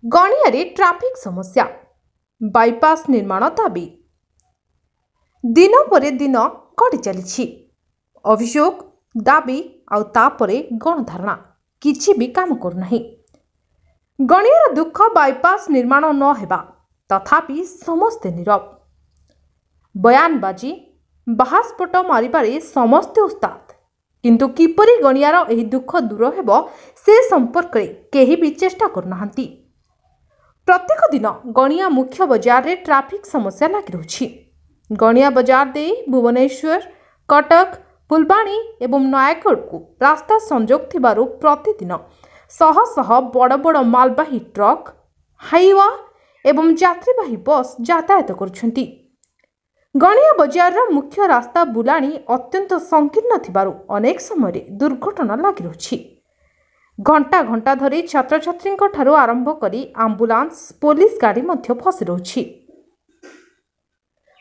गणियारे traffic समस्या bypass निर्माण दाबी दिन पर दिन गढ़ी चली अभियोग दाबी आउे गणधारणा किछि भी काम करूना। गणियार दुख बाईपास निर्माण न हेबा तथापि समस्ते नीरव। बयानबाजी बाहास्फोट मारिबारे समस्ते उस्ताद, किंतु किपरि गणियार एही दुख दूर हेबो से संपर्क रे केही भी चेष्टा करूनाहांती। प्रत्येक दिन गणिया मुख्य बजार रे ट्राफिक समस्या लगी रही। गणिया बजार दे भुवनेश्वर, कटक, फुलबाणी एवं नयागढ़ को रास्ता संजोग थिबारु प्रतिदिन शह शह बड़ बड़ मालबाही ट्रक, हाइवा एवं यात्रीवाही बस यातायात करुछंती। गणिया बजार मुख्य रास्ता बुलाणी अत्यंत संकीर्ण थिबारु अनेक समय दुर्घटना लगी रही। घंटा घंटा धरी छात्र छात्री ठारू आरंभ करी आंबुलांस, पुलिस गाड़ी मध्य फसी रही।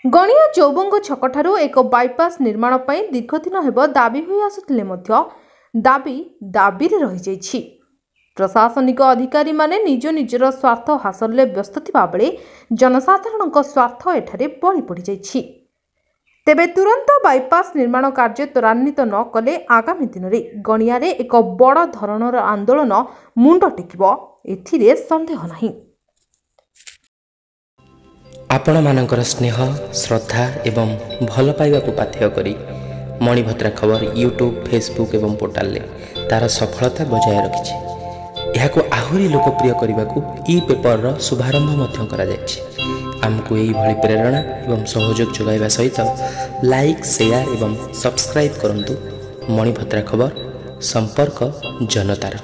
गणिया चौबंग छक ठारू एक बाईपास निर्माण पई दीर्घ दिन हेब दाबी होई आसुथिले मध्य दाबी दाबी रे रही जाइछि। प्रशासनिक अधिकारी माने निज निजर स्वार्थ हासिल में व्यस्त थिबा बेले जनसाधारण स्वार्थ एठारे बळी पड़ी जाइछि। तेबे तुरंत बाईपास निर्माण कार्य त्वरान्वित न कले आगामी दिन में गणिया रे एक बड़ धरणर आंदोलन मुंड टेकिबो एथिरे संदेह नाही। आपण मानकर स्नेह, श्रद्धा एवं भल पाइबा को पाथेय करी मणिभद्रा खबर यूट्यूब, फेसबुक एवं पोर्टाल ले तार सफलता बजाय रखिछि। एहाको आहुरी लोकप्रिय करने को ई पेपर शुभारंभ मध्य करा जायछि। आमको यही भली प्रेरणा एवं सहयोग जोगाइबा सहित लाइक, शेयर एवं सब्सक्राइब करंतु। मणिभद्रा खबर, संपर्क जनतार।